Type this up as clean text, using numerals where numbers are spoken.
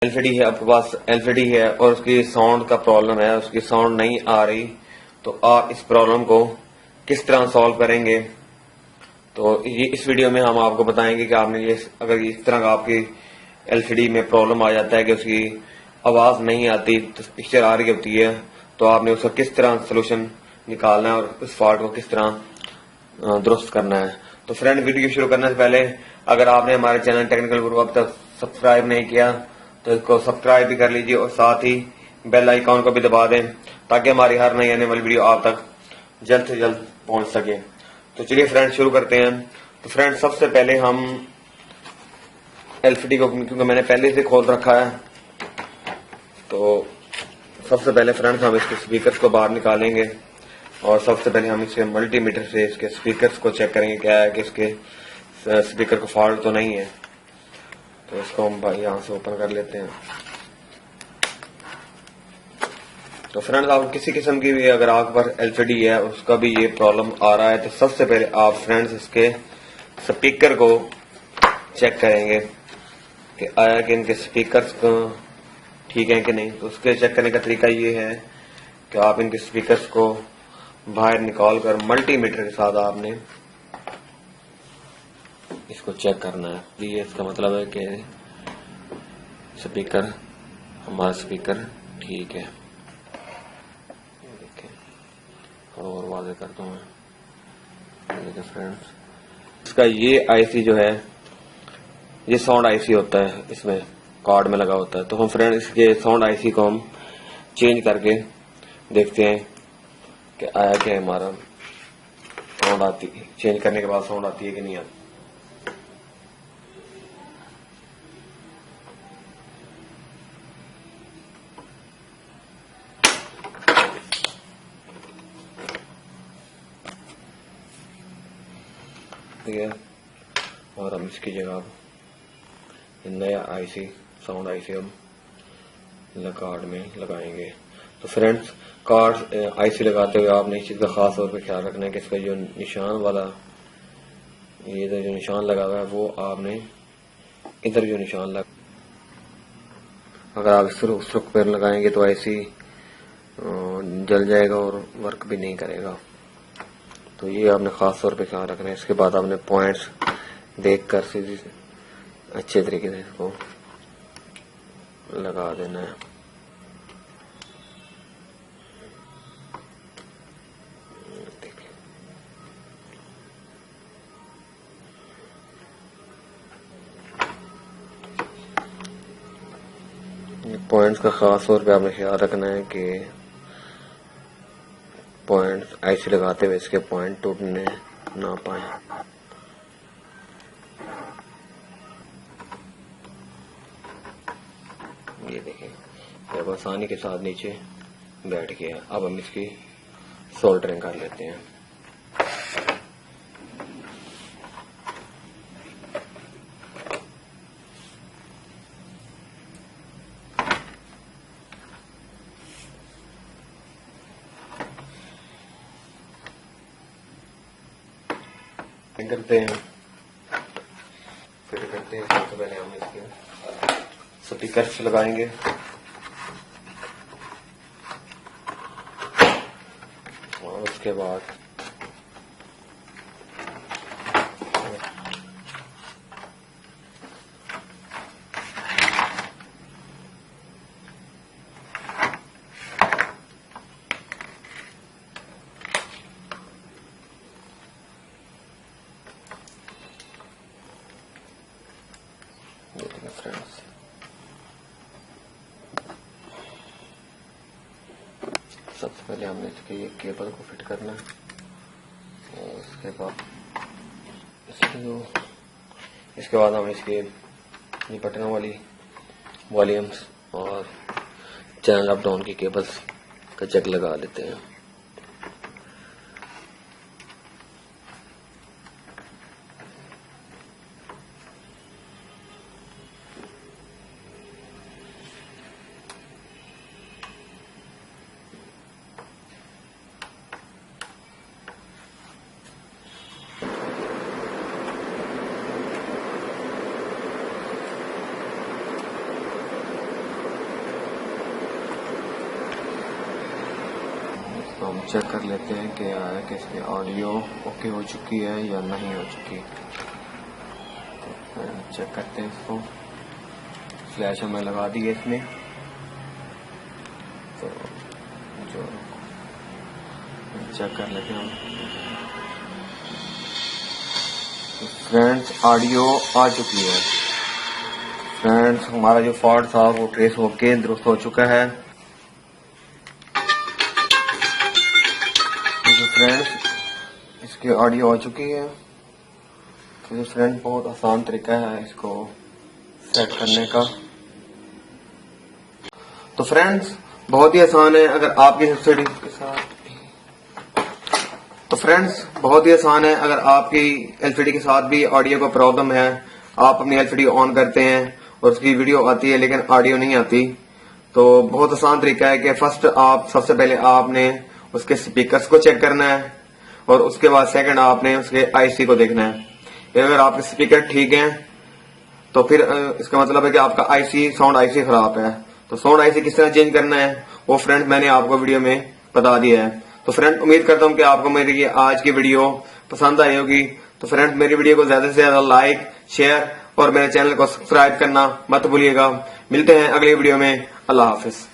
LCD है, आपके पास LCD है और उसकी साउंड का प्रॉब्लम है, उसकी साउंड नहीं आ रही, तो आप इस प्रॉब्लम को किस तरह सॉल्व करेंगे। तो ये इस वीडियो में हम आपको बताएंगे कि आपने ये अगर इस तरह का आपकी एलसीडी में प्रॉब्लम आ जाता है कि उसकी आवाज नहीं आती, तो पिक्चर आ रही होती है, तो आपने उसका किस तरह सोल्यूशन निकालना है और उस फॉल्ट को किस तरह दुरुस्त करना है। तो फ्रेंड, वीडियो शुरू करने से पहले अगर आपने हमारे चैनल टेक्निकल गुरु अब तक सब्सक्राइब नहीं किया तो इसको सब्सक्राइब भी कर लीजिए और साथ ही बेल आइकॉन को भी दबा दें ताकि हमारी हर नई आने वाली वीडियो आप तक जल्द से जल्द पहुंच सके। तो चलिए फ्रेंड शुरू करते हैं। तो फ्रेंड, सबसे पहले हम एलसीडी को, क्योंकि मैंने पहले से खोल रखा है, तो सबसे पहले फ्रेंड्स हम इसके स्पीकर्स को बाहर निकालेंगे और सबसे पहले हम इसके मल्टीमीटर से इसके स्पीकर्स को चेक करेंगे क्या है कि इसके स्पीकर को फॉल्ट तो नहीं है। तो इसको हम यहाँ से ओपन कर लेते हैं। तो फ्रेंड्स, आप किसी किस्म की भी अगर आपके पास एलसीडी है उसका भी ये प्रॉब्लम आ रहा है, तो सबसे पहले आप फ्रेंड्स इसके स्पीकर को चेक करेंगे कि आया कि इनके स्पीकर्स ठीक है कि नहीं। तो उसके चेक करने का तरीका ये है कि आप इनके स्पीकर्स को बाहर निकाल कर मल्टीमीटर के साथ आपने इसको चेक करना है। ये इसका मतलब है कि स्पीकर, हमारा स्पीकर ठीक है। और वादे करता हूँ मैं, देखिए फ्रेंड्स, इसका ये आईसी जो है, ये साउंड आईसी होता है, इसमें कार्ड में लगा होता है। तो हम फ्रेंड इसके साउंड आईसी को हम चेंज करके देखते हैं कि आया क्या हमारा साउंड आती है, चेंज करने के बाद साउंड आती है कि नहीं आती। ठीक है, और हम इसकी जगह नया आईसी, साउंड आईसी हम कार्ड में लगाएंगे। तो फ्रेंड्स, कार्ड आईसी लगाते हुए आपने इस चीज का खास तौर पे ख्याल रखना है कि इसका जो निशान वाला, ये जो निशान लगा हुआ है वो आपने इधर जो निशान लगा, अगर आप इस रुख पर लगाएंगे तो आईसी जल जाएगा और वर्क भी नहीं करेगा। तो ये आपने खास तौर पे ख्याल रखना है। इसके बाद आपने पॉइंट्स देख कर सीधी अच्छे तरीके से इसको लगा देना है। पॉइंट्स का खास तौर पे आपने ख्याल रखना है कि पॉइंट्स आईसी लगाते हुए इसके पॉइंट टूटने ना पाए। ये देखें, अब आसानी के साथ नीचे बैठ गया। अब हम इसकी सोल्डरिंग कर लेते हैं। करते हैं फिर करते हैं। सबसे पहले हम इसके स्पीकर्स लगाएंगे। और उसके बाद फ्रेंड्स, सबसे पहले हमने इसके ये केबल को फिट करना है और इसके बाद हम इसके ये बटनों वाली वॉल्यूम्स और चैनल अप डाउन की केबल्स का जग लगा लेते हैं। तो हम चेक कर लेते हैं कि है कि इसमें ऑडियो ओके हो चुकी है या नहीं हो चुकी। तो चेक करते हैं इसको। फ्लैश हमें लगा दी है इसमें। तो जो चेक कर लेते हैं हम। तो फ्रेंड्स ऑडियो आ चुकी है। फ्रेंड्स हमारा जो फॉल्ट था वो ट्रेस होके दुरुस्त हो चुका है। तो फ्रेंड्स इसकी ऑडियो आ चुकी है। तो फ्रेंड बहुत आसान तरीका है इसको सेट करने का। तो फ्रेंड्स बहुत ही आसान है अगर आपकी सब्सिडी के साथ। तो फ्रेंड्स बहुत ही आसान है अगर आपकी एलसीडी के साथ भी ऑडियो का प्रॉब्लम है, आप अपनी एलसीडी ऑन करते हैं और उसकी वीडियो आती है लेकिन ऑडियो नहीं आती। तो बहुत आसान तरीका है कि फर्स्ट आप सबसे पहले आपने उसके स्पीकर्स को चेक करना है और उसके बाद सेकंड आपने उसके आईसी को देखना है। अगर आपके स्पीकर ठीक हैं तो फिर इसका मतलब है कि आपका आईसी साउंड आईसी खराब है। तो साउंड आईसी किस तरह चेंज करना है वो फ्रेंड मैंने आपको वीडियो में बता दिया है। तो फ्रेंड उम्मीद करता हूं कि आपको मेरी ये आज की वीडियो पसंद आई होगी। तो फ्रेंड मेरी वीडियो को ज्यादा से ज्यादा लाइक शेयर और मेरे चैनल को सब्सक्राइब करना मत भूलिएगा। मिलते हैं अगली वीडियो में। अल्लाह हाफिज।